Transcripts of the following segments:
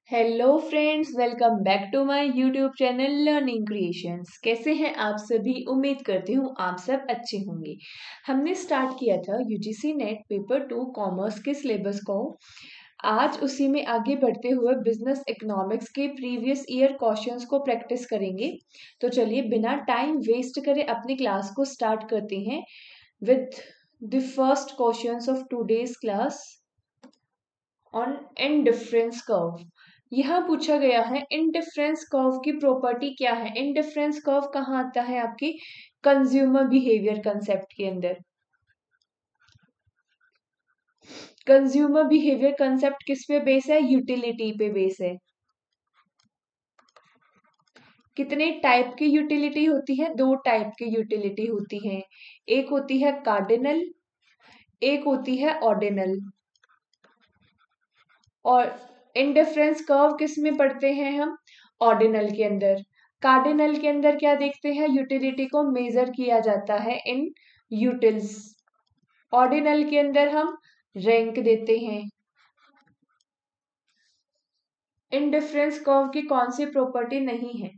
Hello friends, welcome back to my YouTube channel learning creations. कैसे हैं आप सभी? उम्मीद करती हूँ आप सब अच्छे होंगे। हमने स्टार्ट किया था यूजीसी नेट पेपर 2 कॉमर्स के सिलेबस को। आज उसी में आगे बढ़ते हुए बिजनेस इकोनॉमिक्स के प्रीवियस ईयर क्वेश्चंस को प्रैक्टिस करेंगे। तो चलिए बिना टाइम वेस्ट करे अपनी क्लास को स्टार्ट करते हैं with the first questions of today's class on indifference curve. यहाँ पूछा गया है इंडिफरेंस कर्व की प्रॉपर्टी क्या है। इंडिफरेंस कर्व कहाँ आता है? आपके कंज्यूमर बिहेवियर कंसेप्ट के अंदर। कंज्यूमर बिहेवियर कंसेप्ट किस पे बेस है? यूटिलिटी पे बेस है। कितने टाइप की यूटिलिटी होती है? दो टाइप की यूटिलिटी होती है। एक होती है कार्डिनल, एक होती है ऑर्डिनल। और इंडिफरेंस कर्व किस में पढ़ते हैं हम? ऑर्डिनल के अंदर। कार्डिनल के अंदर क्या देखते हैं? यूटिलिटी को मेजर किया जाता है इन यूटिल्स। ऑर्डिनल के अंदर हम रैंक देते हैं। इंडिफरेंस कर्व की कौन सी प्रॉपर्टी नहीं है?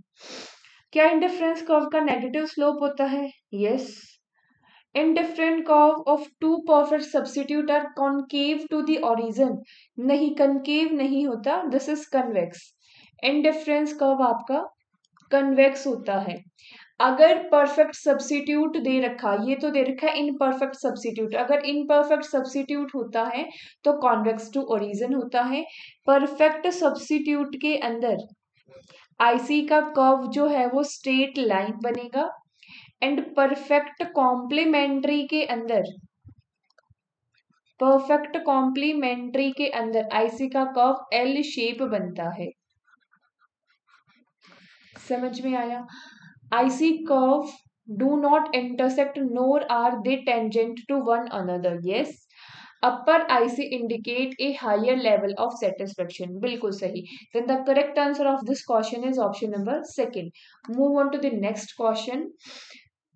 क्या इंडिफरेंस कर्व का नेगेटिव स्लोप होता है? Yes. indifferent curve of two perfect substitute are concave to the origin। नहीं, concave नहीं होता, this is convex। indifference curve आपका convex होता है। अगर परफेक्ट सब्सिट्यूट दे रखा, ये तो दे रखा है इनपरफेक्ट सब्सिट्यूट, अगर इनपरफेक्ट सब्सिट्यूट होता है तो कॉन्वेक्स टू ओरिजिन होता है। परफेक्ट सब्सिट्यूट के अंदर आईसी का कर्व जो है वो स्ट्रेट लाइन बनेगा। एंड परफेक्ट कॉम्प्लीमेंट्री के अंदर, परफेक्ट कॉम्प्लीमेंट्री के अंदर आईसी का कर्व एल शेप बनता है। समझ में आया? IC curve do not intersect nor are they tangent to one another. Yes. Upper IC indicate a higher level of satisfaction. बिल्कुल सही। Then the correct answer of this question is option number second. Move on to the next question.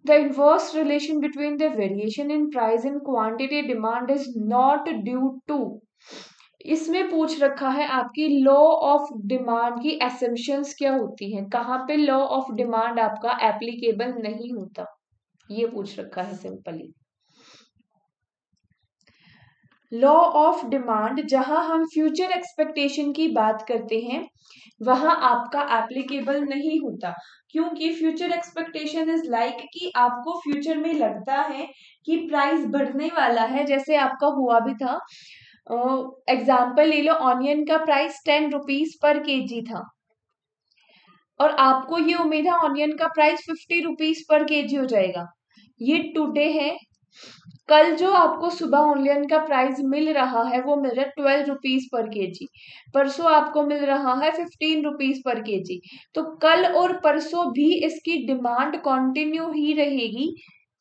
The inverse relation between the variation in price and quantity demand is not due to। इसमें पूछ रखा है आपकी law of demand की एसम्पशंस क्या होती हैं, कहाँ पे लॉ ऑफ डिमांड आपका एप्लीकेबल नहीं होता, ये पूछ रखा है सिंपली। लॉ ऑफ डिमांड जहां हम फ्यूचर एक्सपेक्टेशन की बात करते हैं वहां आपका एप्लीकेबल नहीं होता, क्योंकि फ्यूचर एक्सपेक्टेशन इज लाइक कि आपको फ्यूचर में लगता है कि प्राइस बढ़ने वाला है। जैसे आपका हुआ भी था, एग्जाम्पल ले लो, ऑनियन का प्राइस 10 रुपीज पर केजी था और आपको ये उम्मीद है ऑनियन का प्राइस 50 रुपीज पर केजी हो जाएगा। ये टुडे है। कल जो आपको सुबह ऑनियन का प्राइस मिल रहा है वो मिल रहा है 12 रुपीज पर केजी। परसों आपको मिल रहा है 15 रुपीज पर केजी। तो कल और परसों भी इसकी डिमांड कंटिन्यू ही रहेगी,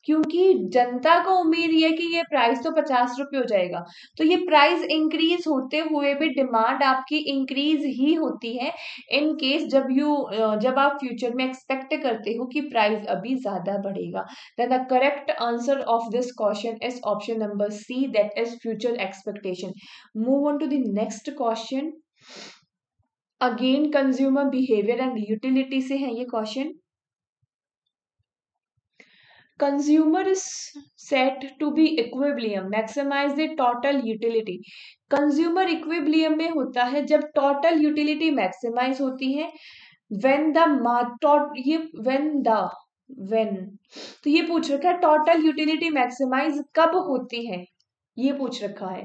क्योंकि जनता को उम्मीद है कि ये प्राइस तो 50 रुपये हो जाएगा। तो ये प्राइस इंक्रीज होते हुए भी डिमांड आपकी इंक्रीज ही होती है इन केस जब आप फ्यूचर में एक्सपेक्ट करते हो कि प्राइस अभी ज्यादा बढ़ेगा। then the correct answer of this question is option number C, that is future expectation। move on to the next question। again consumer behavior and utility से है ये question. consumer is set to be equilibrium maximize the total utility। consumer equilibrium में होता है जब total utility maximize होती है। when the ये when तो ये पूछ रखा है टोटल यूटिलिटी मैक्सिमाइज कब होती है, ये पूछ रखा है।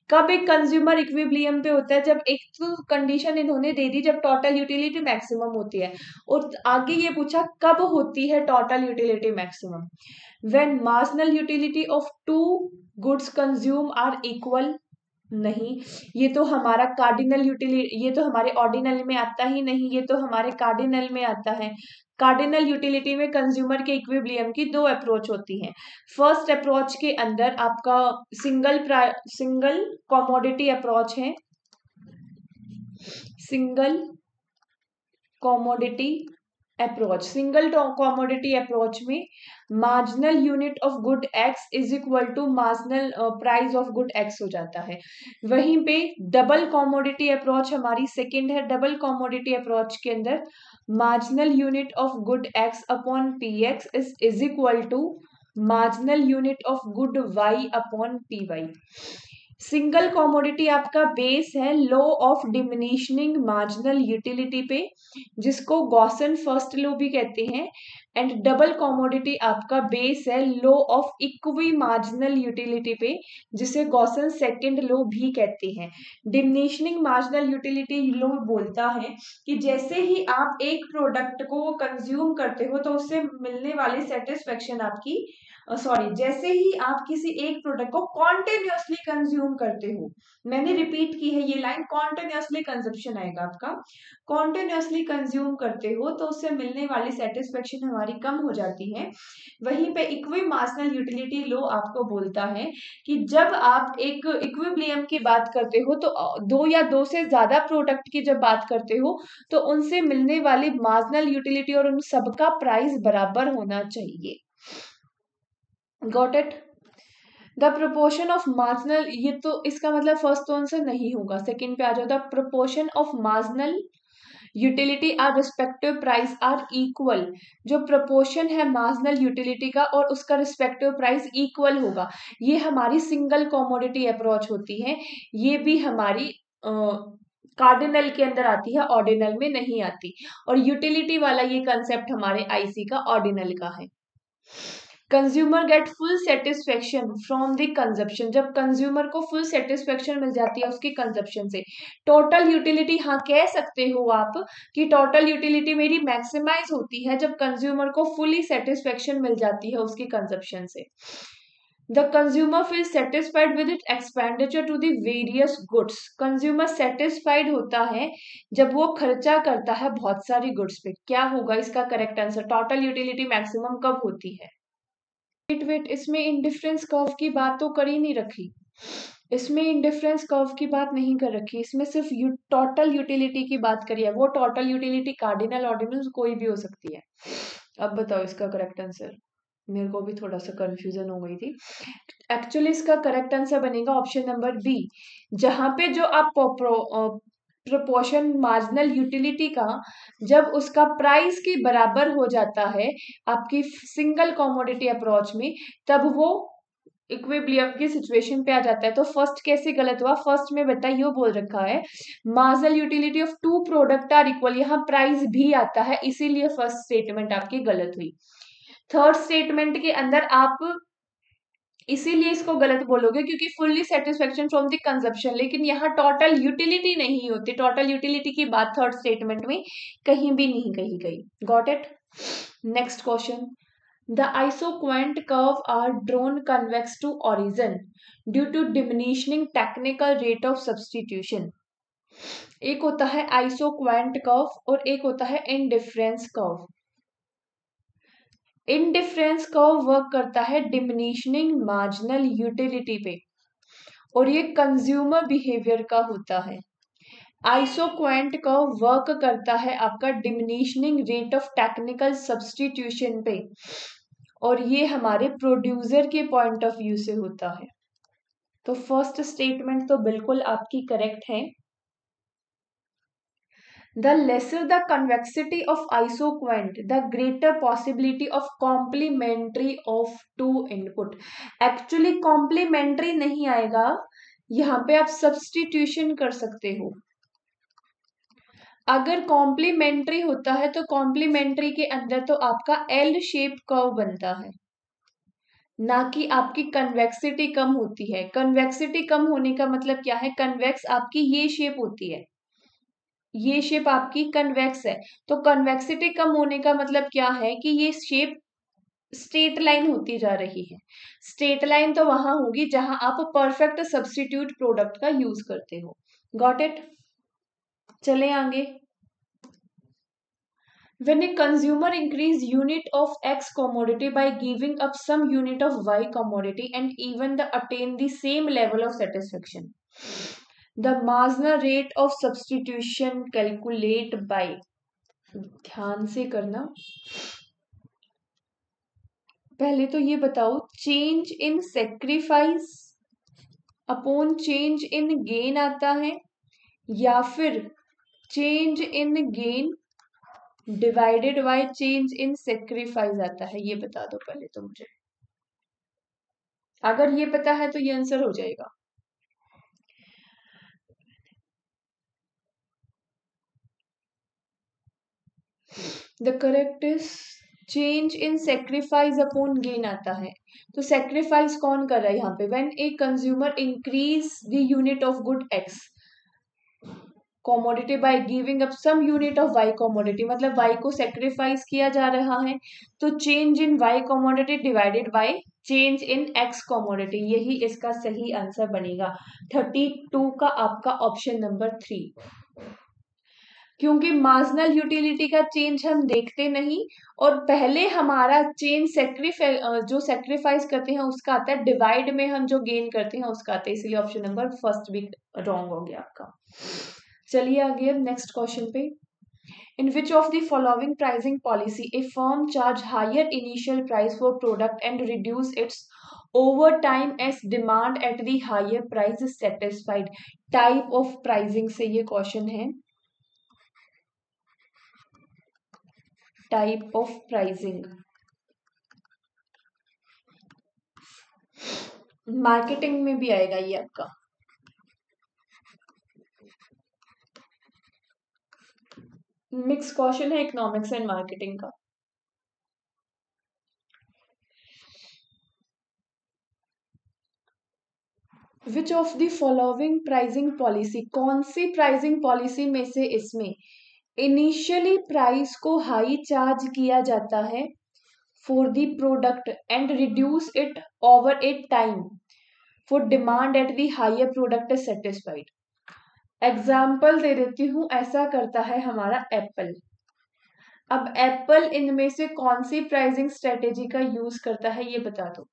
कब एक कंज्यूमर इक्विलिब्रियम पे होता है? जब एक तो कंडीशन इन्होंने दे दी जब टोटल यूटिलिटी मैक्सिमम होती है, और आगे ये पूछा कब होती है total utility maximum. When marginal utility of two goods consume are equal. नहीं, ये तो हमारा कार्डिनल यूटिलिटी, ये तो हमारे ऑर्डिनल में आता ही नहीं, ये तो हमारे कार्डिनल में आता है। कार्डिनल यूटिलिटी में कंज्यूमर के इक्विलिब्रियम की दो अप्रोच होती हैं। फर्स्ट अप्रोच के अंदर आपका सिंगल कमोडिटी अप्रोच है, single commodity approach, single commodity approach में marginal unit of good X is equal to marginal price of good X हो जाता है। वहीं पे डबल कॉमोडिटी अप्रोच हमारी सेकंड है। डबल कॉमोडिटी अप्रोच के अंदर marginal unit of good X upon P X is equal to marginal unit of good Y upon P Y. Single commodity आपका बेस है लॉ ऑफ डिमिनिशनिंग मार्जिनल यूटिलिटी पे, जिसको Gaussian first law भी कहते हैं। And double commodity आपका base है law of equi marginal utility पे, जिसे गॉसन सेकंड लॉ भी कहते हैं। डिमिनिशनिंग मार्जिनल यूटिलिटी लॉ बोलता है कि जैसे ही आप एक प्रोडक्ट को कंज्यूम करते हो तो उससे मिलने वाली सेटिस्फेक्शन आपकी जैसे ही आप किसी एक प्रोडक्ट को कॉन्टिन्यूसली कंज्यूम करते हो, मैंने रिपीट की है ये लाइन, कॉन्टिन्यूसली कंजप्शन आएगा आपका, कॉन्टिन्यूसली कंज्यूम करते हो तो उससे मिलने वाली सेटिस्फेक्शन हमारी कम हो जाती है। वहीं पे इक्वी मार्जिनल यूटिलिटी लॉ आपको बोलता है कि जब आप एक इक्विलिब्रियम की बात करते हो तो दो या दो से ज्यादा प्रोडक्ट की जब बात करते हो तो उनसे मिलने वाली मार्जिनल यूटिलिटी और उन सबका प्राइस बराबर होना चाहिए। Got it? The proportion of marginal, ये तो इसका मतलब फर्स्ट तो आंसर नहीं होगा, सेकंड पे आ जाओ। The proportion of marginal utility are respective price are equal, जो प्रोपोर्शन है मार्जिनल यूटिलिटी का और उसका रिस्पेक्टिव प्राइस इक्वल होगा, ये हमारी सिंगल कॉमोडिटी अप्रोच होती है। ये भी हमारी कार्डिनल के अंदर आती है, ऑर्डिनल में नहीं आती। और यूटिलिटी वाला ये कंसेप्ट हमारे आईसी का ऑर्डिनल का है। Consumer get full satisfaction from the consumption, जब कंज्यूमर को फुल सेटिस्फेक्शन मिल जाती है उसकी कंजप्शन से। टोटल यूटिलिटी, हाँ कह सकते हो आप कि टोटल यूटिलिटी मेरी मैक्सिमाइज होती है जब कंज्यूमर को फुली सेटिस्फेक्शन मिल जाती है उसकी कंजप्शन से। The consumer feel satisfied with it expenditure to the various goods, consumer satisfied होता है जब वो खर्चा करता है बहुत सारी गुड्स पे। क्या होगा इसका correct answer? Total utility maximum कब होती है? वेट, इसमें इंडिफरेंस कर्व की बात तो कर ही नहीं रखी, इसमें इंडिफरेंस कर्व की बात नहीं कर रखी, इसमें सिर्फ टोटल यूटिलिटी की बात करी है। वो टोटल यूटिलिटी कार्डिनल ऑर्डिनल कोई भी हो सकती है। अब बताओ इसका करेक्ट आंसर, मेरे को भी थोड़ा सा कंफ्यूजन हो गई थी। एक्चुअली इसका करेक्ट आंसर बनेगा ऑप्शन नंबर बी, जहां पे जो आप प्रोपोर्शन मार्जिनल यूटिलिटी का जब उसका प्राइस के बराबर हो जाता है आपकी सिंगल कॉमोडिटी अप्रोच में, तब वो इक्विलिब्रियम की सिचुएशन पे आ जाता है। तो फर्स्ट कैसे गलत हुआ? फर्स्ट में बताइए वो बोल रखा है marginal utility of two product are equal, यहाँ प्राइस भी आता है, इसीलिए फर्स्ट स्टेटमेंट आपकी गलत हुई। थर्ड स्टेटमेंट के अंदर आप इसीलिए इसको गलत बोलोगे क्योंकि fully satisfaction from the consumption, लेकिन यहाँ टोटल यूटिलिटी नहीं होती, टोटल यूटिलिटी की बात थर्ड स्टेटमेंट में कहीं भी नहीं कही गई। Got it? Next question, the isoquant curve are drawn convex to origin due to diminishing technical rate of substitution. एक होता है आइसोक्वेंट कर्व और एक होता है indifference curve. Indifference curve work करता है डिमिनिशनिंग मार्जिनल यूटिलिटी पे और ये कंज्यूमर बिहेवियर का होता है। आइसोक्वेंट कर्व वर्क करता है आपका डिमिनिशनिंग रेट ऑफ टेक्निकल सब्सटीट्यूशन पे और ये हमारे प्रोड्यूसर के पॉइंट ऑफ व्यू से होता है। तो फर्स्ट स्टेटमेंट तो बिल्कुल आपकी करेक्ट है। The lesser the convexity of isoquant, the greater possibility of complementary of two input. Actually complementary नहीं आएगा, यहाँ पे आप substitution कर सकते हो। अगर कॉम्प्लीमेंट्री होता है तो कॉम्प्लीमेंट्री के अंदर तो आपका एल शेप कर्व बनता है, ना कि आपकी कन्वेक्सिटी कम होती है। कन्वेक्सिटी कम होने का मतलब क्या है? कन्वेक्स आपकी ये शेप होती है, ये शेप आपकी कन्वेक्स है, तो कन्वेक्सिटी कम होने का मतलब क्या है कि ये शेप स्ट्रेट लाइन होती जा रही है। स्ट्रेट लाइन तो वहां होगी जहां आप परफेक्ट सब्स्टिट्यूट प्रोडक्ट का यूज करते हो। Got it? चले आगे। When a consumer increase unit of X commodity by giving up some unit of Y commodity and even the attain the same level of satisfaction, the marginal rate of substitution calculate by, ध्यान से करना। पहले तो ये बताओ, change in sacrifice upon change in gain आता है, या फिर change in gain divided by change in sacrifice आता है? ये बता दो पहले तो मुझे। अगर ये पता है तो ये आंसर हो जाएगा। The correct is change in sacrifice upon gain आता है। तो सेक्रीफाइस कौन कर रहा है यहाँ पे? When a consumer increase the unit of good X commodity by giving up some unit of Y commodity, मतलब वाई को सेक्रीफाइस किया जा रहा है, तो change in Y commodity divided by change in X commodity, यही इसका सही आंसर बनेगा। 32 का आपका ऑप्शन नंबर 3। क्योंकि मार्जिनल यूटिलिटी का चेंज हम देखते नहीं, और पहले हमारा चेंज जो सेक्रीफाइस करते हैं उसका आता है, डिवाइड में हम जो गेन करते हैं उसका आता है, इसलिए ऑप्शन नंबर फर्स्ट भी रॉन्ग हो गया आपका। चलिए आगे नेक्स्ट क्वेश्चन पे। In which of the following pricing policy a firm charge higher initial price for product and reduce its over time as demand at the higher price is satisfied? Type of pricing से ये question है। Type of pricing marketing में भी आएगा ये आपका। Mix question है economics and marketing का। Which of the following pricing policy, कौन सी प्राइसिंग पॉलिसी में से इसमें इनिशियली प्राइस को हाई चार्ज किया जाता है for the product and reduce it over a time for demand at the higher product is satisfied? Example दे देती हूं, ऐसा करता है हमारा एप्पल। अब एप्पल इनमें से कौन सी प्राइसिंग स्ट्रेटेजी का यूज करता है ये बता दो।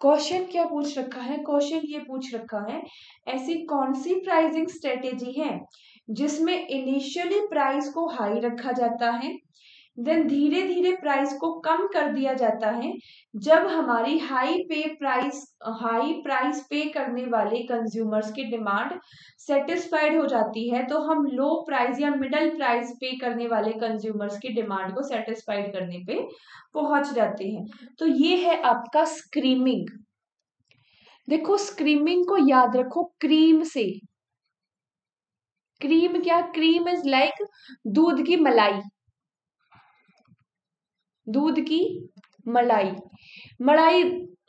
क्वेश्चन क्या पूछ रखा है? क्वेश्चन ये पूछ रखा है ऐसी कौन सी प्राइसिंग स्ट्रेटेजी है जिसमें इनिशियली प्राइस को हाई रखा जाता है, देन धीरे धीरे प्राइस को कम कर दिया जाता है, जब हमारी हाई प्राइस पे करने वाले कंज्यूमर्स की डिमांड सेटिस्फाइड हो जाती है, तो हम लो प्राइस या मिडल प्राइस पे करने वाले कंज्यूमर्स की डिमांड को सेटिस्फाइड करने पे पहुंच जाते हैं। तो ये है आपका स्क्रीमिंग। देखो स्क्रीमिंग को याद रखो क्रीम से। क्रीम क्या? क्रीम इज लाइक दूध की मलाई। दूध की मलाई। मलाई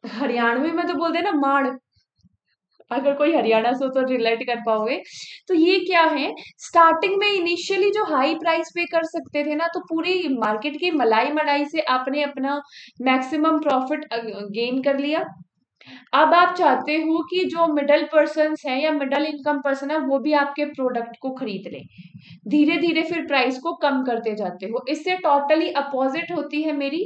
हरियाणवी में तो बोलते हैं ना माड़, अगर कोई हरियाणा से हो तो रिलेट कर पाओगे। तो ये क्या है, स्टार्टिंग में इनिशियली जो हाई प्राइस पे कर सकते थे ना, तो पूरी मार्केट की मलाई मलाई से आपने अपना मैक्सिमम प्रॉफिट गेन कर लिया। अब आप चाहते हो कि जो मिडिल पर्सन है या मिडिल इनकम पर्सन है वो भी आपके प्रोडक्ट को खरीद ले, धीरे धीरे फिर प्राइस को कम करते जाते हो। इससे टोटली अपोजिट होती है मेरी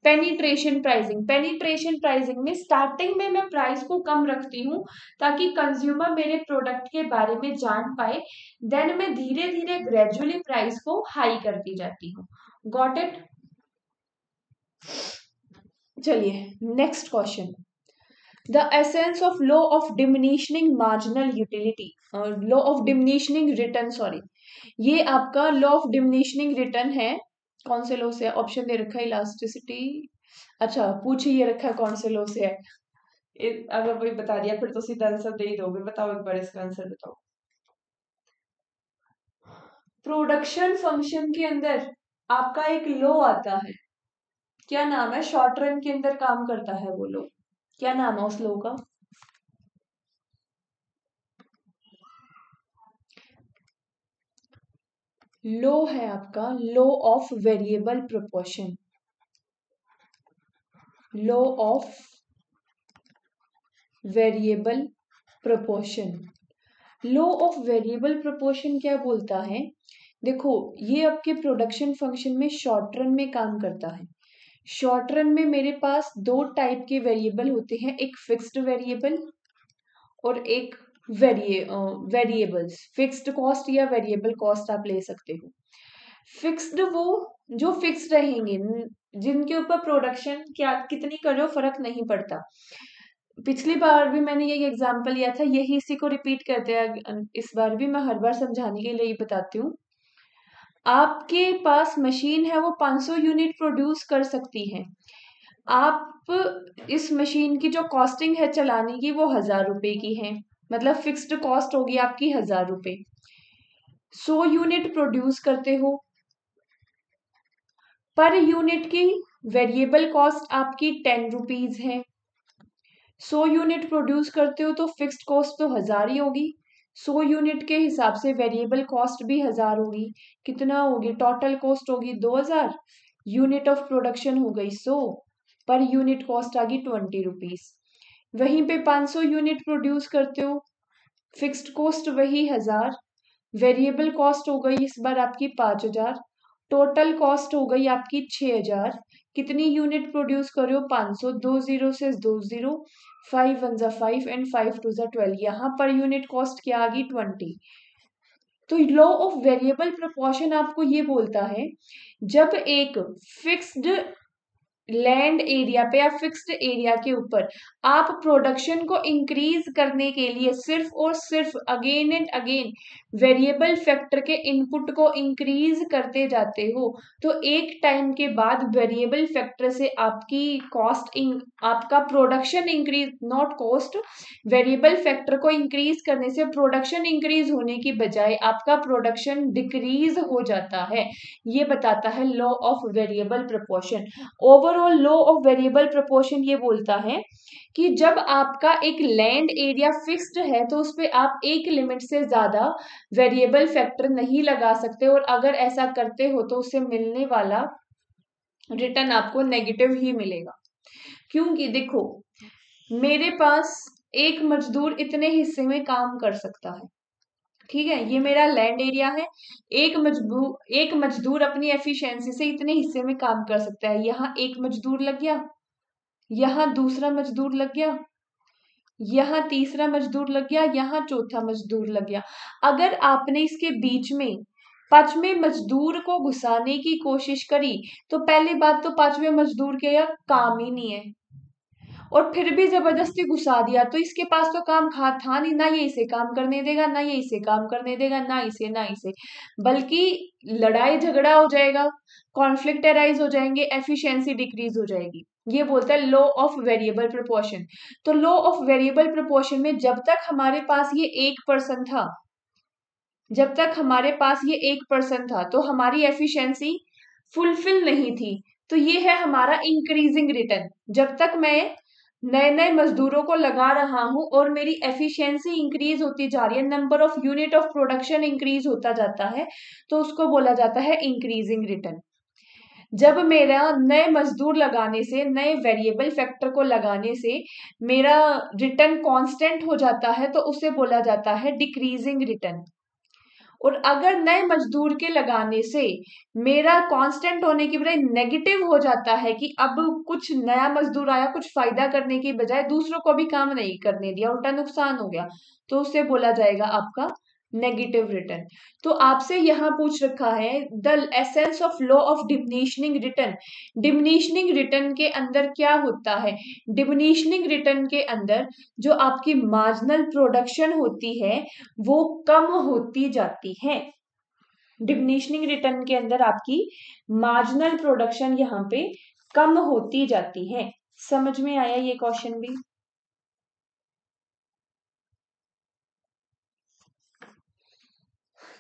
पेनिट्रेशन प्राइसिंग। पेनिट्रेशन प्राइसिंग में स्टार्टिंग में मैं प्राइस को कम रखती हूँ ताकि कंज्यूमर मेरे प्रोडक्ट के बारे में जान पाए, देन मैं धीरे धीरे ग्रेजुअली प्राइस को हाई करती जाती हूँ। Got it? चलिए next question. The essence of law of diminishing marginal utility, law of diminishing return, sorry, ये आपका लॉ ऑफ डिमिनिशनिंग रिटर्न है। कौन से लॉ से? ऑप्शन दे रखा है इलास्टिसिटी। अच्छा पूछ ये रखा है कौन से लॉ से है। अगर कोई बता दिया फिर तो सीधा आंसर दे ही दोगे। बताओ एक बार इसका आंसर बताओ। प्रोडक्शन फंक्शन के अंदर आपका एक लॉ आता है, क्या नाम है? शॉर्ट रन के अंदर काम करता है वो लॉ, क्या नाम है उस लॉ का? लॉ है आपका law of variable proportion. Law of variable proportion. Law of variable proportion क्या बोलता है? देखो ये आपके प्रोडक्शन फंक्शन में शॉर्ट रन में काम करता है। शॉर्ट रन में मेरे पास दो टाइप के वेरिएबल होते हैं, एक फिक्स्ड वेरिएबल और एक वेरिएबल्स। फिक्स्ड कॉस्ट या वेरिएबल कॉस्ट आप ले सकते हो। फिक्स्ड वो जो फिक्स रहेंगे, जिनके ऊपर प्रोडक्शन क्या कितनी करो फर्क नहीं पड़ता। पिछली बार भी मैंने यही एग्जांपल लिया था, यही इसी को रिपीट करते हैं। इस बार भी मैं हर बार समझाने के लिए बताती हूँ। आपके पास मशीन है, वो 500 यूनिट प्रोड्यूस कर सकती है। आप इस मशीन की जो कॉस्टिंग है चलाने की, वो 1000 रुपए की है। मतलब फिक्स्ड कॉस्ट होगी आपकी 1000 रुपए। 100 यूनिट प्रोड्यूस करते हो, पर यूनिट की वेरिएबल कॉस्ट आपकी 10 रुपीज है। 100 यूनिट प्रोड्यूस करते हो तो फिक्स्ड कॉस्ट तो 1000 ही होगी। 100 यूनिट के हिसाब से वेरिएबल कॉस्ट भी 1000 होगी। कितना होगी? टोटल कॉस्ट होगी 2000। यूनिट ऑफ प्रोडक्शन हो गई 100, पर यूनिट कॉस्ट आ गई 20 रुपीज। वहीं पे 500 यूनिट प्रोड्यूस करते हो, फिक्स्ड कॉस्ट वही 1000, वेरिएबल कॉस्ट हो गई इस बार आपकी 5000, टोटल कॉस्ट हो गई आपकी 6000। कितनी यूनिट प्रोड्यूस कर रहे हो? 500। 2 जीरो से 2 जीरो, 5 1 जा 5 एंड 5 2 जा 12। यहाँ पर यूनिट कॉस्ट क्या आ गई? 20। तो लॉ ऑफ वेरिएबल प्रोपोर्शन आपको ये बोलता है, जब एक फिक्स्ड लैंड एरिया पे या फिक्स्ड एरिया के ऊपर आप प्रोडक्शन को इंक्रीज करने के लिए सिर्फ और सिर्फ again and again variable factor के इनपुट को इंक्रीज करते जाते हो, तो एक टाइम के बाद वेरिएबल फैक्टर से आपकी कॉस्ट आपका production increase, not cost, variable factor को इंक्रीज करने से प्रोडक्शन इंक्रीज होने की बजाय आपका प्रोडक्शन डिक्रीज हो जाता है। ये बताता है law of variable proportion. Overall law of variable proportion ये बोलता है कि जब आपका एक लैंड एरिया फिक्स्ड है तो उस पर आप एक लिमिट से ज्यादा वेरिएबल फैक्टर नहीं लगा सकते, और अगर ऐसा करते हो तो उससे मिलने वाला रिटर्न आपको नेगेटिव ही मिलेगा। क्योंकि देखो, मेरे पास एक मजदूर इतने हिस्से में काम कर सकता है, ठीक है, ये मेरा लैंड एरिया है। एक मजदूर अपनी एफिशिएंसी से इतने हिस्से में काम कर सकता है। यहाँ एक मजदूर लग गया, यहाँ दूसरा मजदूर लग गया, यहाँ तीसरा मजदूर लग गया, यहाँ चौथा मजदूर लग गया। अगर आपने इसके बीच में पांचवें मजदूर को घुसाने की कोशिश करी, तो पहली बात तो पांचवें मजदूर के यहाँ काम ही नहीं है, और फिर भी जबरदस्ती घुसा दिया तो इसके पास तो काम था नहीं, ना ये इसे काम करने देगा, ना ये इसे काम करने देगा, ना इसे, बल्कि लड़ाई झगड़ा हो जाएगा, कॉन्फ्लिक्ट अराइज हो जाएंगे, एफिशिएंसी डिक्रीज हो जाएगी। ये बोलता है लॉ ऑफ वेरिएबल प्रोपोर्शन। तो लॉ ऑफ वेरिएबल प्रोपोर्शन में जब तक हमारे पास ये 1% था, जब तक हमारे पास ये 1% था, तो हमारी एफिशिएंसी फुलफिल नहीं थी। तो ये है हमारा इंक्रीजिंग रिटर्न। जब तक मैं नए नए मजदूरों को लगा रहा हूं और मेरी एफिशिएंसी इंक्रीज होती जा रही है, number of unit of production increase होता जाता है, तो उसको बोला जाता है इंक्रीजिंग रिटर्न। जब मेरा नए मजदूर लगाने से, नए वेरिएबल फैक्टर को लगाने से मेरा रिटर्न कांस्टेंट हो जाता है, तो उसे बोला जाता है डिक्रीजिंग रिटर्न। और अगर नए मजदूर के लगाने से मेरा कांस्टेंट होने की बजाय नेगेटिव हो जाता है, कि अब कुछ नया मजदूर आया, कुछ फायदा करने की बजाय दूसरों को भी काम नहीं करने दिया, उल्टा नुकसान हो गया, तो उसे बोला जाएगा आपका नेगेटिव रिटर्न। तो आपसे यहां पूछ रखा है the essence of law of diminishing return. Diminishing return के अंदर क्या होता है? डिमिनिशिंग रिटर्न के अंदर जो आपकी मार्जिनल प्रोडक्शन होती है वो कम होती जाती है। डिमिनिशिंग रिटर्न के अंदर आपकी मार्जिनल प्रोडक्शन यहाँ पे कम होती जाती है। समझ में आया ये क्वेश्चन भी?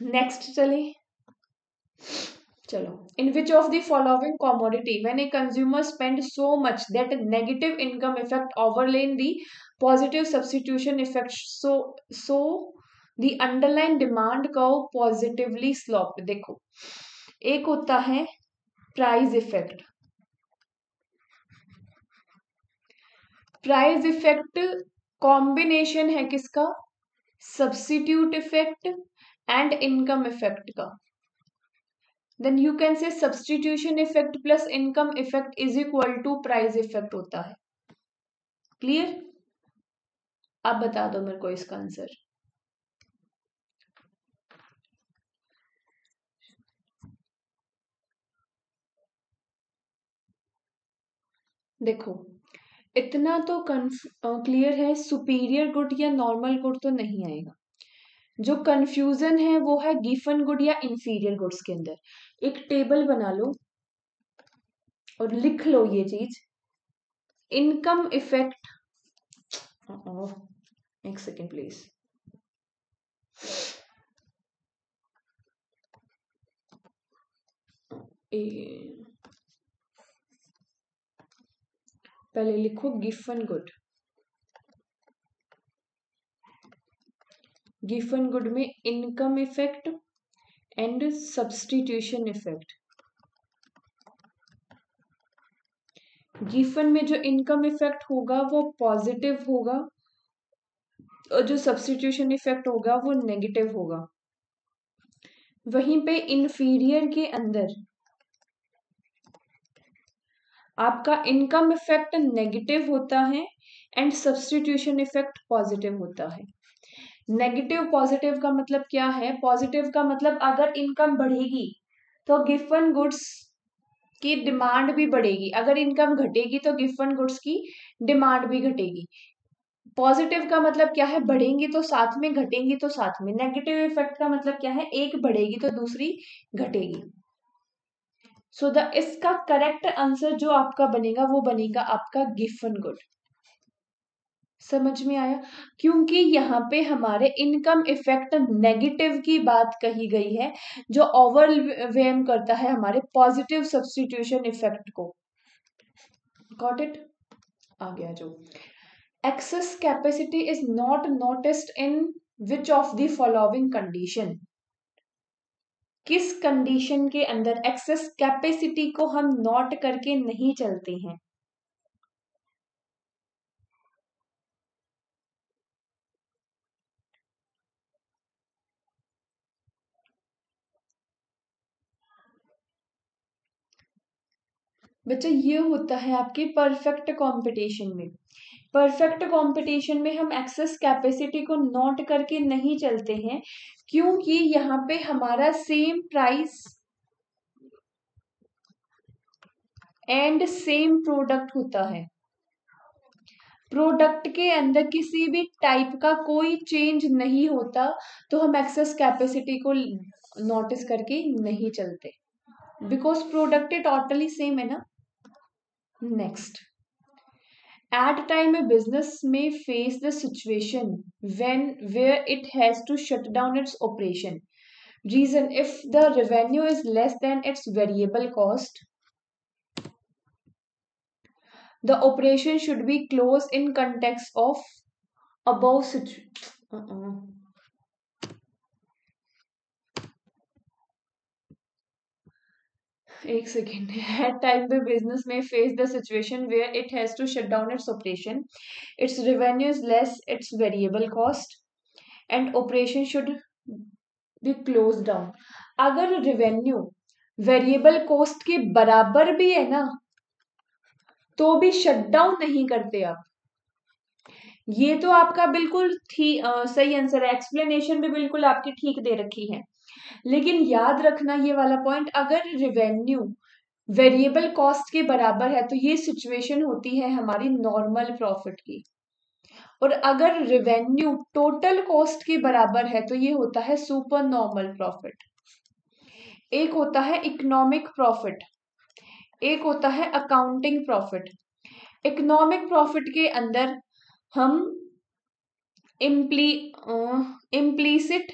नेक्स्ट चले, चलो। In which of the following commodity when a consumer spend so much that negative income effect overwhelm the positive substitution effect, so the underline demand curve positively slope. देखो, एक होता है price effect. Price effect combination है किसका? Substitute effect and income effect का। Then you can say substitution effect plus income effect is equal to price effect होता है। Clear? आप बता दो मेरे को इसका आंसर। देखो, इतना तो क्लियर है, सुपीरियर गुड या नॉर्मल गुड तो नहीं आएगा। जो कंफ्यूजन है वो है गिफन गुड या इंफीरियर गुड्स के अंदर। एक टेबल बना लो और लिख लो ये चीज। इनकम इफेक्ट, एक सेकेंड प्लीज। पहले लिखो गिफन गुड। गिफन गुड में income effect and substitution effect. Giffen में जो इनकम इफेक्ट होगा वो पॉजिटिव होगा और जो सब्स्टिट्यूशन इफेक्ट होगा वो नेगेटिव होगा। वहीं पे इंफीरियर के अंदर आपका इनकम इफेक्ट नेगेटिव होता है एंड सब्स्टिट्यूशन इफेक्ट पॉजिटिव होता है। नेगेटिव पॉजिटिव का मतलब क्या है? पॉजिटिव का मतलब अगर इनकम बढ़ेगी तो गिफन गुड्स की डिमांड भी बढ़ेगी, अगर इनकम घटेगी तो गिफन गुड्स की डिमांड भी घटेगी। पॉजिटिव का मतलब क्या है? बढ़ेंगी तो साथ में, घटेंगी तो साथ में। नेगेटिव इफेक्ट का मतलब क्या है? एक बढ़ेगी तो दूसरी घटेगी। सो द इसका करेक्ट आंसर जो आपका बनेगा वो बनेगा आपका गिफन गुड। समझ में आया? क्योंकि यहाँ पे हमारे इनकम इफेक्ट नेगेटिव की बात कही गई है, जो ओवरवेम करता है हमारे पॉजिटिव सब्स्टिट्यूशन इफेक्ट को। Got it? आ गया जो excess capacity is not noticed in which of the following condition. किस कंडीशन के अंदर एक्सेस कैपेसिटी को हम नोट करके नहीं चलते हैं? बच्चा ये होता है आपके परफेक्ट कंपटीशन में। परफेक्ट कंपटीशन में हम एक्सेस कैपेसिटी को नोट करके नहीं चलते हैं, क्योंकि यहाँ पे हमारा same price and same product होता है। प्रोडक्ट के अंदर किसी भी टाइप का कोई चेंज नहीं होता, तो हम एक्सेस कैपेसिटी को नोटिस करके नहीं चलते, बिकॉज प्रोडक्ट टोटली सेम है ना। Next, at time a business may face the situation where it has to shut down its operation. Reason, if the revenue is less than its variable cost, the operation should be closed in context of above situation. एक second. At time the business may face the situation where it has to shut down its operation, its revenue is less its variable cost, and operation should be closed down. अगर revenue variable cost के बराबर भी है ना, तो भी shut down नहीं करते आप। ये तो आपका बिल्कुल सही आंसर है, एक्सप्लेनेशन भी बिल्कुल आपकी ठीक दे रखी है। लेकिन याद रखना ये वाला पॉइंट, अगर रेवेन्यू वेरिएबल कॉस्ट के बराबर है तो ये सिचुएशन होती है हमारी नॉर्मल प्रॉफिट की, और अगर रेवेन्यू टोटल कॉस्ट के बराबर है तो ये होता है सुपर नॉर्मल प्रॉफिट। एक होता है इकोनॉमिक प्रॉफिट, एक होता है अकाउंटिंग प्रॉफिट। इकोनॉमिक प्रॉफिट के अंदर हम इम्प्लीसिट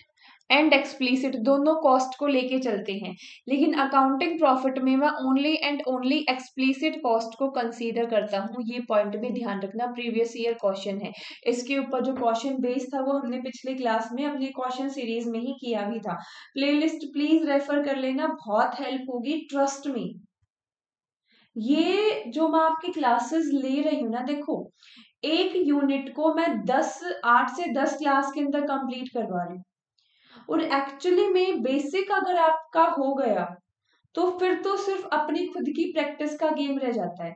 एंड एक्सप्लीसिट दोनों कॉस्ट को लेके चलते हैं, लेकिन अकाउंटिंग प्रॉफिट में मैं only and only explicit cost को कंसीडर करता हूँ। ये पॉइंट भी ध्यान रखना, प्रीवियस ईयर क्वेश्चन है, इसके ऊपर जो क्वेश्चन बेस था वो हमने पिछले क्लास में अपनी क्वेश्चन सीरीज में ही किया भी था। प्लेलिस्ट प्लीज रेफर कर लेना, बहुत हेल्प होगी, ट्रस्ट मी। ये जो मैं आपकी क्लासेस ले रही हूँ ना, देखो एक यूनिट को मैं 8 से 10 क्लास के अंदर कंप्लीट करवा रही हूँ, और एक्चुअली में बेसिक अगर आपका हो गया तो फिर तो सिर्फ अपनी खुद की प्रैक्टिस का गेम रह जाता है।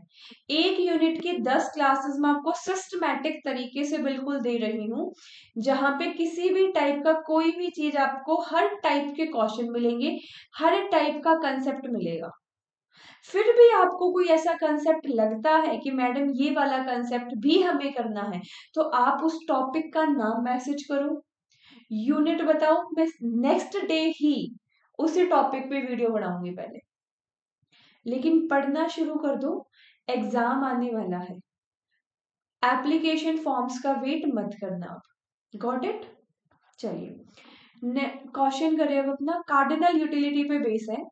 एक यूनिट की 10 क्लासेस मैं आपको सिस्टमैटिक तरीके से बिल्कुल दे रही हूँ, जहां पे किसी भी टाइप का कोई भी चीज आपको, हर टाइप के क्वेश्चन मिलेंगे, हर टाइप का कंसेप्ट मिलेगा। फिर भी आपको कोई ऐसा कंसेप्ट लगता है कि मैडम ये वाला कंसेप्ट भी हमें करना है, तो आप उस टॉपिक का नाम मैसेज करो, यूनिट बताओ, मैं नेक्स्ट डे ही उसी टॉपिक पे वीडियो बनाऊंगी पहले। लेकिन पढ़ना शुरू कर दो, एग्जाम आने वाला है, एप्लीकेशन फॉर्म्स का वेट मत करना आप। Got it? चलिए क्वेश्चन करें अब अपना, कार्डिनल यूटिलिटी पे बेस है।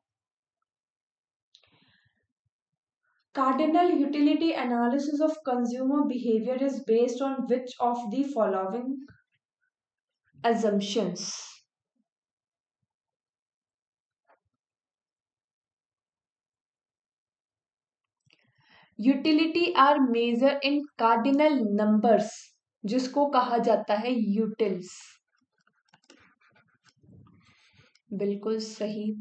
Cardinal utility analysis of consumer behavior is based on which of the following assumptions? Utility are measured in cardinal numbers, जिसको कहा जाता है यूटिल्स। बिल्कुल सही।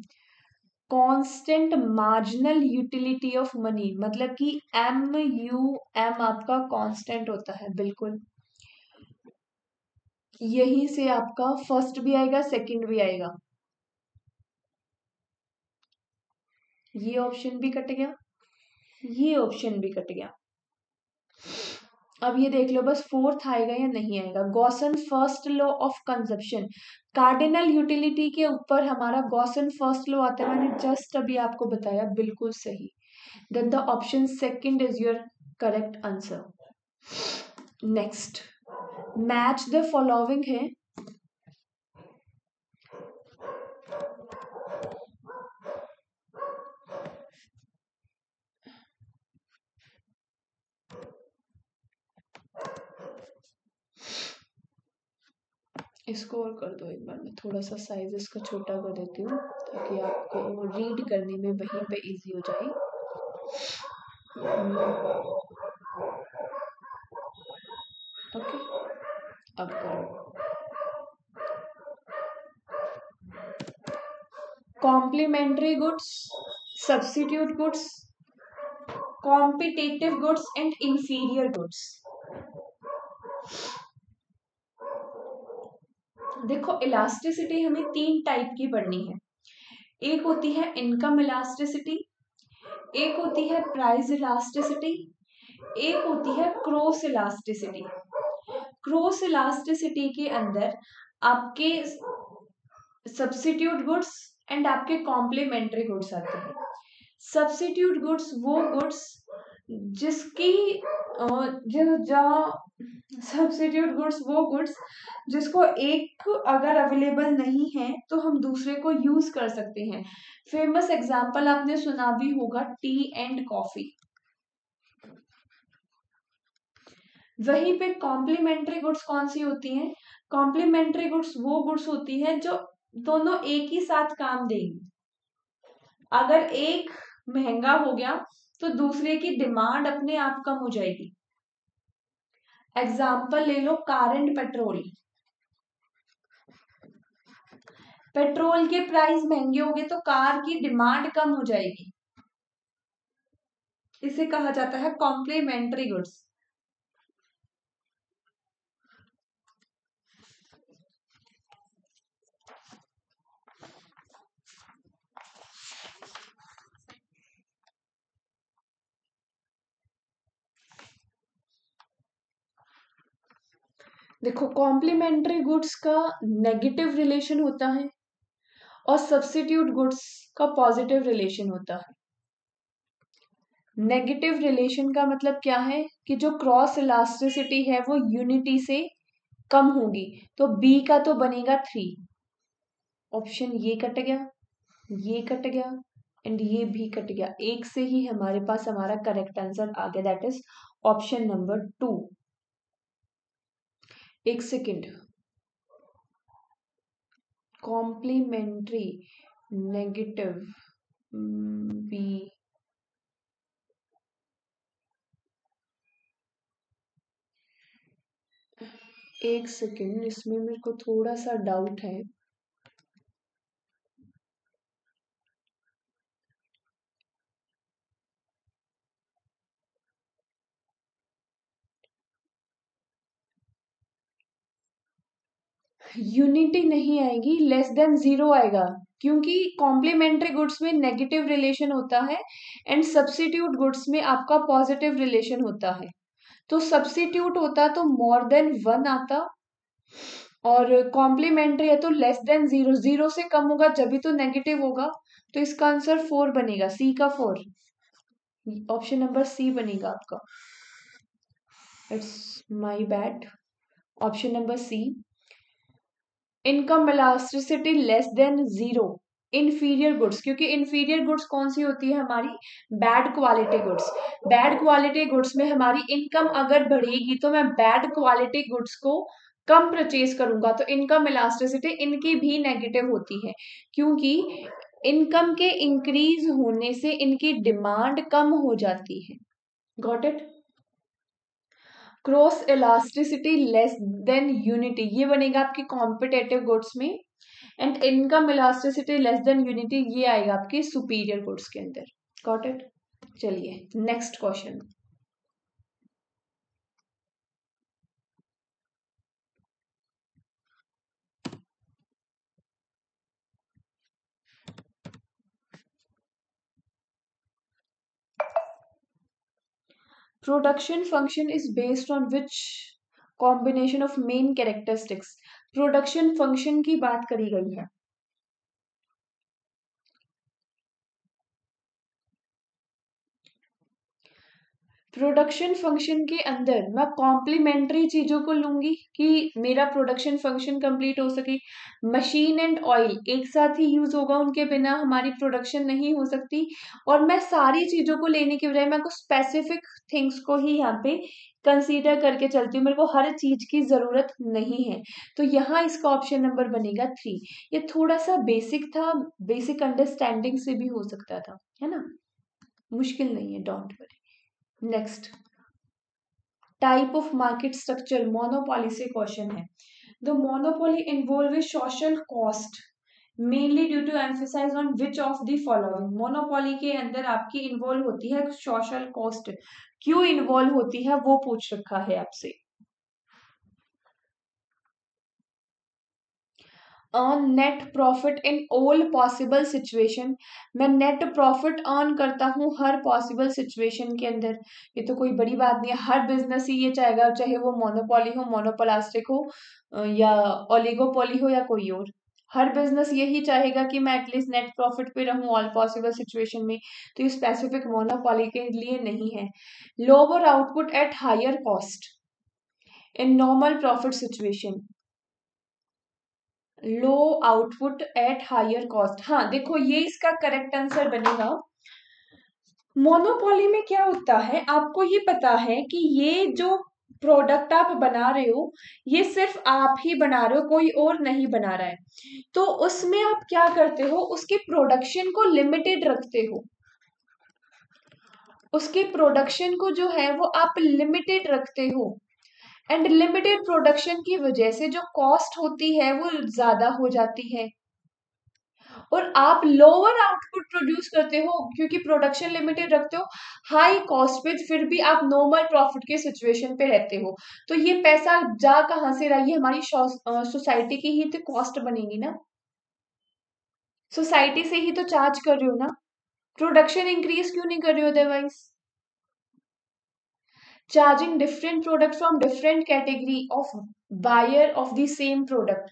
Constant marginal utility of money, मतलब कि MUM आपका कांस्टेंट होता है। बिल्कुल, यहीं से आपका फर्स्ट भी आएगा, सेकंड भी आएगा। ये ऑप्शन भी कट गया, ये ऑप्शन भी कट गया। अब ये देख लो बस फोर्थ आएगा या नहीं आएगा। Gaussian first law of consumption, cardinal utility के ऊपर हमारा गॉसन फर्स्ट लॉ आता है, मैंने जस्ट अभी आपको बताया। बिल्कुल सही। Then the option second is your correct answer. Next, match the following है। इसको और कर दो एक बार, मैं थोड़ा सा साइज इसका छोटा कर देती हूँ ताकि आपको रीड करने में वहीं पे इजी हो जाए। ओके, अब करो। Complementary goods, substitute goods, competitive goods and inferior goods. देखो, इलास्टिसिटी हमें 3 टाइप की पढ़नी है। एक होती है इनकम इलास्टिसिटी, एक होती है प्राइस इलास्टिसिटी, एक होती है क्रॉस इलास्टिसिटी। क्रॉस इलास्टिसिटी के अंदर आपके सब्स्टिट्यूट गुड्स एंड आपके कॉम्प्लीमेंट्री गुड्स आते हैं। सब्स्टिट्यूट गुड्स वो गुड्स जिसकी सब्स्टिट्यूट गुड्स वो गुड्स जिसको एक अगर अवेलेबल नहीं है तो हम दूसरे को यूज कर सकते हैं। फेमस एग्जांपल आपने सुना भी होगा, टी एंड कॉफी। वहीं पे कॉम्प्लीमेंट्री गुड्स कौन सी होती हैं? कॉम्प्लीमेंट्री गुड्स वो गुड्स होती हैं जो दोनों एक ही साथ काम देंगी। अगर एक महंगा हो गया तो दूसरे की डिमांड अपने आप कम हो जाएगी। एग्जाम्पल ले लो, कार एंड पेट्रोल। पेट्रोल के प्राइस महंगे हो गए तो कार की डिमांड कम हो जाएगी। इसे कहा जाता है कॉम्प्लीमेंट्री गुड्स। देखो, कॉम्प्लीमेंट्री गुड्स का नेगेटिव रिलेशन होता है और सब्स्टिट्यूट गुड्स का पॉजिटिव रिलेशन होता है। नेगेटिव रिलेशन का मतलब क्या है कि जो क्रॉस इलास्टिसिटी है वो यूनिटी से कम होगी, तो बी का तो बनेगा 3। ऑप्शन ये कट गया, ये कट गया एंड ये भी कट गया। एक से ही हमारे पास हमारा करेक्ट आंसर आ गया, दैट इज ऑप्शन नंबर 2। एक सेकेंड, कॉम्प्लीमेंट्री नेगेटिव बी, एक सेकेंड, इसमें मेरे को थोड़ा सा डाउट है। यूनिटी नहीं आएगी, लेस देन 0 आएगा। क्योंकि कॉम्प्लीमेंट्री गुड्स में नेगेटिव रिलेशन होता है एंड सब्स्टिट्यूट गुड्स में आपका पॉजिटिव रिलेशन होता है। तो सब्स्टिट्यूट होता तो मोर देन वन आता, और कॉम्प्लीमेंट्री है तो लेस देन जीरो, जीरो से कम होगा जब भी तो नेगेटिव होगा। तो इसका आंसर 4 बनेगा, सी का 4, ऑप्शन नंबर सी बनेगा आपका। It's my bad, option number C. Income elasticity less than zero, inferior goods, क्योंकि इंफीरियर गुड्स कौन सी होती है हमारी, bad quality goods. Bad quality goods में हमारी इनकम अगर बढ़ेगी तो मैं बैड क्वालिटी गुड्स को कम परचेज करूंगा, तो इनकम इलास्टिसिटी इनकी भी नेगेटिव होती है, क्योंकि इनकम के इंक्रीज होने से इनकी डिमांड कम हो जाती है। Got it. Cross elasticity less than unity, ये बनेगा आपकी कॉम्पिटेटिव गुड्स में, and income elasticity less than unity ये आएगा आपके सुपीरियर गुड्स के अंदर। Got it. चलिए next question. Production function is based on which combination of main characteristics, production function की बात करी गई है। प्रोडक्शन फंक्शन के अंदर मैं कॉम्प्लीमेंट्री चीजों को लूंगी कि मेरा प्रोडक्शन फंक्शन कंप्लीट हो सके। मशीन एंड ऑयल एक साथ ही यूज होगा, उनके बिना हमारी प्रोडक्शन नहीं हो सकती। और मैं सारी चीजों को लेने के बजाय मैं कुछ स्पेसिफिक थिंग्स को ही यहाँ पे कंसीडर करके चलती हूँ, मेरे को हर चीज की जरूरत नहीं है। तो यहाँ इसका ऑप्शन नंबर बनेगा 3। ये थोड़ा सा बेसिक था, बेसिक अंडरस्टैंडिंग से भी हो सकता था, है ना, मुश्किल नहीं है, don't worry. Next, type of market structure, monopoly से क्वेश्चन है। The monopoly involve social cost mainly due to emphasise on which of the following. Monopoly के अंदर आपकी इन्वॉल्व होती है सोशल कॉस्ट, क्यों इन्वॉल्व होती है वो पूछ रखा है आपसे। Earn net profit in all possible situation, मैं नेट प्रॉफिट अर्न करता हूँ हर पॉसिबल सिचुएशन के अंदर। ये तो कोई बड़ी बात नहीं है, हर बिजनेस ही ये चाहेगा, चाहे वो मोनोपोली हो, मोनोपोलास्टिक हो, या ओलिगोपोली हो या कोई और। हर बिजनेस यही चाहेगा कि मैं एटलीस्ट नेट प्रॉफिट पे रहूं ऑल पॉसिबल सिचुएशन में। तो ये स्पेसिफिक मोनोपोली के लिए नहीं है। Lower output at higher cost in normal profit situation, low output at higher cost. हाँ देखो, ये इसका करेक्ट आंसर बनेगा। मोनोपोली में क्या होता है, आपको ये पता है कि ये जो प्रोडक्ट आप बना रहे हो ये सिर्फ आप ही बना रहे हो, कोई और नहीं बना रहा है। तो उसमें आप क्या करते हो, उसके प्रोडक्शन को लिमिटेड रखते हो, उसके प्रोडक्शन को जो है वो आप लिमिटेड रखते हो, एंड लिमिटेड प्रोडक्शन की वजह से जो कॉस्ट होती है वो ज्यादा हो जाती है, और आप लोअर आउटपुट प्रोड्यूस करते हो क्योंकि प्रोडक्शन लिमिटेड रखते हो हाई कॉस्ट पे, फिर भी आप नॉर्मल प्रॉफिट के सिचुएशन पे रहते हो। तो ये पैसा जा कहां से रहा, ये हमारी सोसाइटी की ही तो कॉस्ट बनेगी ना, सोसाइटी से ही तो चार्ज कर रहे हो ना, प्रोडक्शन इंक्रीज क्यों नहीं कर रहे हो otherwise. Charging different product from different category of buyer of the same product.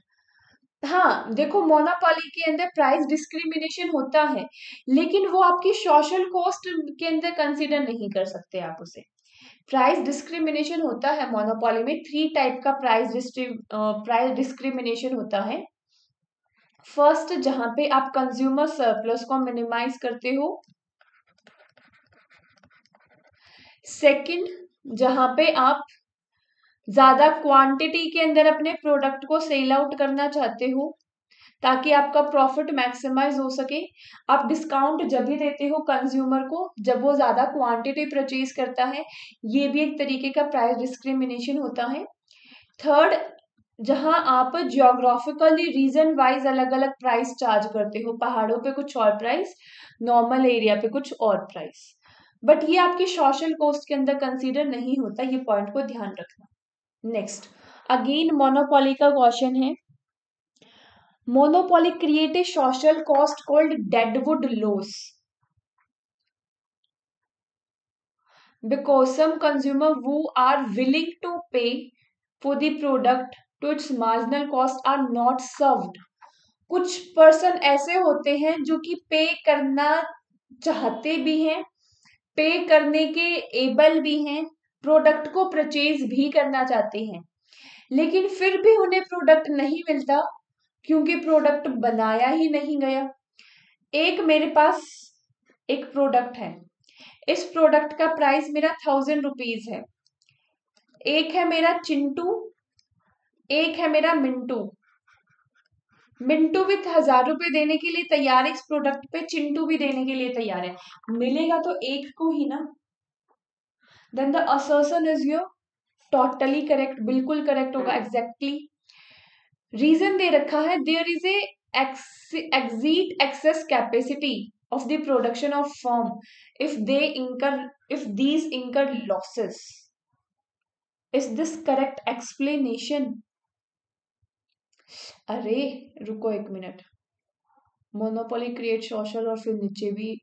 हाँ देखो, मोनोपोली के अंदर प्राइस डिस्क्रिमिनेशन होता है, लेकिन वो आपकी सोशल कॉस्ट के अंदर कंसीडर नहीं कर सकते आप उसे। प्राइस डिस्क्रिमिनेशन होता है मोनोपोली में, 3 टाइप का प्राइस डिस्क्रिमिनेशन होता है। फर्स्ट, जहां पे आप कंज्यूमर सरप्लस को मिनिमाइज करते हो। सेकंड, जहां पे आप ज्यादा क्वांटिटी के अंदर अपने प्रोडक्ट को सेल आउट करना चाहते हो ताकि आपका प्रॉफिट मैक्सिमाइज हो सके। आप डिस्काउंट जब भी देते हो कंज्यूमर को जब वो ज्यादा क्वांटिटी परचेज करता है, ये भी एक तरीके का प्राइस डिस्क्रिमिनेशन होता है। थर्ड, जहां आप जियोग्राफिकली रीजन वाइज अलग अलग प्राइस चार्ज करते हो, पहाड़ों पे कुछ और प्राइस, नॉर्मल एरिया पे कुछ और प्राइस, बट ये आपकी सोशल कॉस्ट के अंदर कंसीडर नहीं होता, ये पॉइंट को ध्यान रखना। नेक्स्ट, अगेन मोनोपोली का क्वेश्चन है। Monopoly create a social cost called deadwood loss because some consumer who are willing to pay for the product to its marginal cost are not served. कुछ person ऐसे होते हैं जो कि पे करना चाहते भी हैं, पे करने के एबल भी हैं, प्रोडक्ट को परचेज भी करना चाहते हैं, लेकिन फिर भी उन्हें प्रोडक्ट नहीं मिलता क्योंकि प्रोडक्ट बनाया ही नहीं गया। एक मेरे पास एक प्रोडक्ट है, इस प्रोडक्ट का प्राइस मेरा 1000 रुपीज है। एक है मेरा चिंटू, एक है मेरा मिंटू। मिंटू भी 1000 रुपए देने के लिए तैयार है इस प्रोडक्ट पे, चिंटू भी देने के लिए तैयार है, मिलेगा तो एक को ही ना। Then the assertion is your totally correct, बिल्कुल करेक्ट होगा, एग्जैक्टली। रीजन दे रखा है there is a exceed excess capacity of the production of firm if these incur losses. Is this correct explanation? अरे रुको एक मिनट, मोनोपोली क्रिएट सोशल और फिर नीचे भी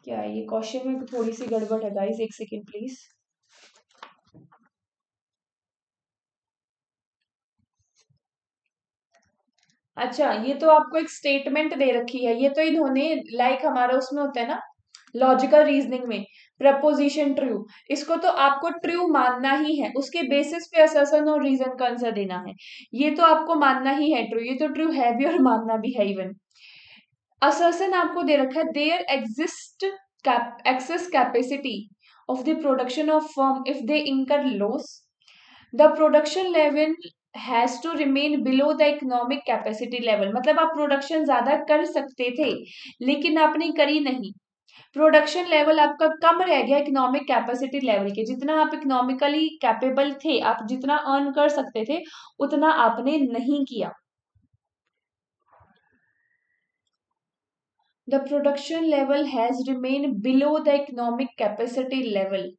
क्या है, ये क्वेश्चन में थोड़ी सी गड़बड़ है गाइस, एक सेकेंड प्लीज। अच्छा, ये तो आपको एक स्टेटमेंट दे रखी है, ये तो इन्होंने लाइक हमारा उसमें होता है ना लॉजिकल रीजनिंग में प्रपोजिशन ट्रू, इसको तो आपको ट्रू मानना ही है, उसके बेसिस पे असर्शन और रीजन का आंसर देना है। ये तो आपको मानना ही है ट्रू, ये तो ट्रू है भी और मानना भी है। इवन असर्शन आपको दे रखा है there exist excess capacity of the production of firm if they incur loss, the production level has to remain below the economic capacity level. मतलब आप प्रोडक्शन ज्यादा कर सकते थे लेकिन आपने करी नहीं, प्रोडक्शन लेवल आपका कम रह गया इकोनॉमिक कैपेसिटी लेवल के, जितना आप इकोनॉमिकली कैपेबल थे, आप जितना अर्न कर सकते थे उतना आपने नहीं किया। The production level has remain below the economic capacity level.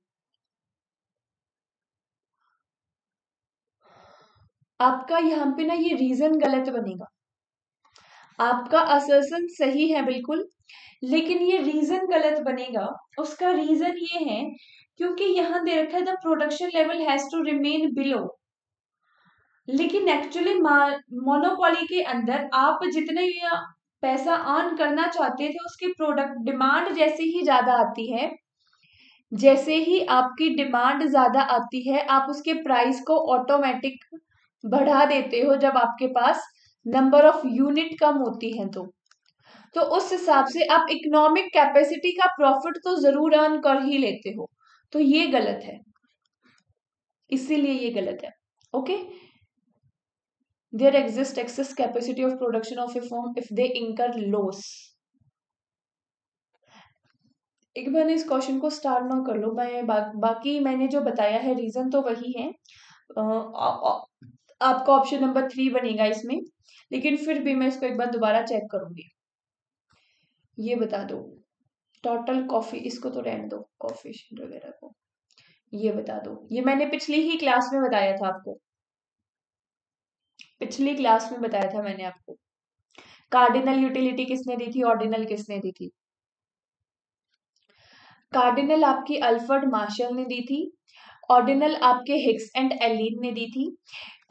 आपका यहाँ पे ना ये रीजन गलत बनेगा, आपका असर्शन सही है बिल्कुल, लेकिन ये रीजन गलत बनेगा। उसका रीजन ये है क्योंकि यहां दे रखा है the production level has to remain below, लेकिन एक्चुअली मोनोपोली के अंदर आप जितने पैसा अर्न करना चाहते थे उसकी प्रोडक्ट डिमांड जैसे ही ज्यादा आती है, जैसे ही आपकी डिमांड ज्यादा आती है आप उसके प्राइस को ऑटोमेटिक बढ़ा देते हो जब आपके पास नंबर ऑफ यूनिट कम होती है। तो उस हिसाब से आप इकोनॉमिक कैपेसिटी का प्रॉफिट तो जरूर अर्न कर ही लेते हो, तो ये गलत है, इसीलिए ये गलत है। Okay, there exist excess capacity of production of a firm if they incur loss. एक बार इस क्वेश्चन को स्टार ना कर लो, मैं बाकी मैंने जो बताया है रीजन तो वही है। आपका ऑप्शन नंबर 3 बनेगा इसमें, लेकिन फिर भी मैं इसको एक बार दोबारा चेक करूंगी। ये बता दो टोटल कॉफी, इसको तो रहने दो कॉफिशिएंट वगैरह को, ये बता दो, ये मैंने पिछली ही क्लास में बताया था आपको, पिछली क्लास में बताया था मैंने आपको। कार्डिनल यूटिलिटी किसने दी थी, ऑर्डिनल किसने दी थी? कार्डिनल आपकी अल्फ्रेड मार्शल ने दी थी, ऑर्डिनल आपके हिक्स एंड एलिन ने दी थी।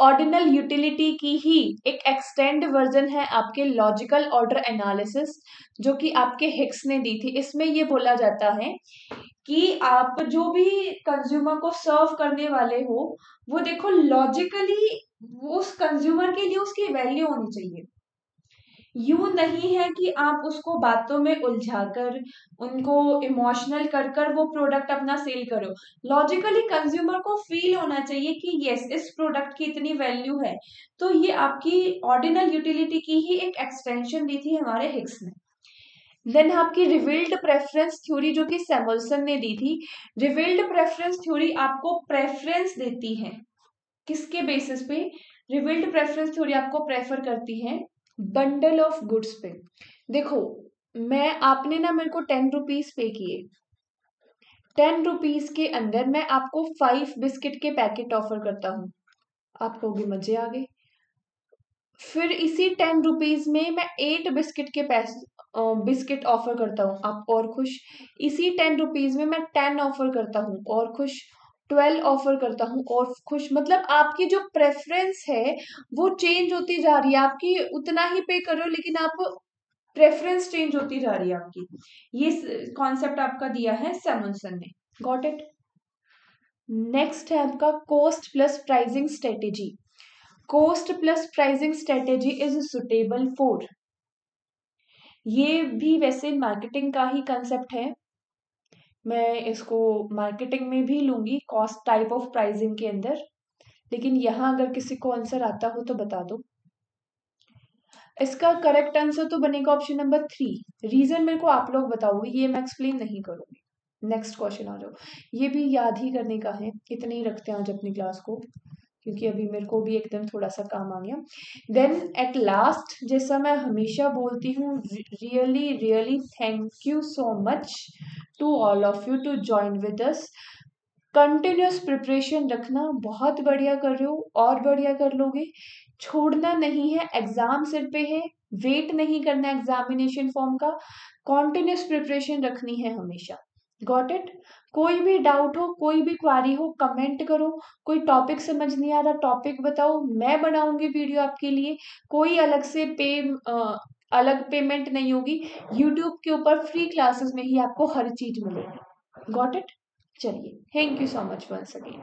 ऑर्डिनल यूटिलिटी की ही एक एक्सटेंड वर्जन है आपके लॉजिकल ऑर्डर एनालिसिस, जो कि आपके हिक्स ने दी थी। इसमें ये बोला जाता है कि आप जो भी कंज्यूमर को सर्व करने वाले हो वो देखो लॉजिकली उस कंज्यूमर के लिए उसकी वैल्यू होनी चाहिए। यूं नहीं है कि आप उसको बातों में उलझाकर उनको इमोशनल कर कर वो प्रोडक्ट अपना सेल करो। लॉजिकली कंज्यूमर को फील होना चाहिए कि यस इस प्रोडक्ट की इतनी वैल्यू है। तो ये आपकी ऑर्डिनल यूटिलिटी की ही एक एक्सटेंशन दी थी हमारे हिक्स ने। देन आपकी रिवील्ड प्रेफरेंस थ्योरी जो कि सैमुअल्सन ने दी थी। रिवील्ड प्रेफरेंस थ्योरी आपको प्रेफरेंस देती है, किसके बेसिस पे? रिवील्ड प्रेफरेंस थ्योरी आपको प्रेफर करती है बंडल ऑफ गुड्स पे। देखो मैं आपने ना मेरे को 10 रुपीज पे किए, 10 रुपीज के अंदर मैं आपको 5 बिस्किट के पैकेट ऑफर करता हूँ, आप कहोगे मजे आ गए, फिर इसी 10 रुपीज में मैं 8 बिस्किट के पैसे बिस्किट ऑफर करता हूँ, आप और खुश। इसी 10 रुपीज में मैं 10 ऑफर करता हूँ और खुश। 12 ऑफर करता हूँ और खुश। मतलब आपकी जो प्रेफरेंस है वो चेंज होती जा रही है, आपकी उतना ही पे करो लेकिन आप प्रेफरेंस चेंज होती जा रही है आपकी। ये कॉन्सेप्ट आपका दिया है सैमुअल्सन ने। Got it. नेक्स्ट है आपका cost plus pricing strategy. Cost plus pricing strategy is suitable for, ये भी वैसे मार्केटिंग का ही कंसेप्ट है, मैं इसको मार्केटिंग में भी लूंगी कॉस्ट टाइप ऑफ प्राइसिंग के अंदर, लेकिन यहाँ अगर किसी को आंसर आता हो तो बता दो। इसका करेक्ट आंसर तो बनेगा ऑप्शन नंबर 3। रीजन मेरे को आप लोग बताओगे, ये मैं एक्सप्लेन नहीं करूंगी। नेक्स्ट क्वेश्चन आ जाओ, ये भी याद ही करने का है, इतने ही रखते हैं आज अपनी क्लास को, क्योंकि अभी मेरे को भी एकदम थोड़ा सा काम आ गया। देन एट लास्ट, जैसा मैं हमेशा बोलती हूँ, really really thank you so much to all of you to join with us. Continuous preparation रखना, बहुत बढ़िया कर रहे हो और बढ़िया कर लोगे। छोड़ना नहीं है, एग्जाम सिर पे है, वेट नहीं करना एग्जामिनेशन फॉर्म का, कॉन्टिन्यूस प्रिपरेशन रखनी है हमेशा। Got it. कोई भी डाउट हो, कोई भी क्वारी हो, कमेंट करो। कोई टॉपिक समझ नहीं आ रहा, टॉपिक बताओ, मैं बनाऊंगी वीडियो आपके लिए। कोई अलग से अलग पेमेंट नहीं होगी, यूट्यूब के ऊपर फ्री क्लासेस में ही आपको हर चीज मिलेगी। Got it. चलिए, thank you so much once again.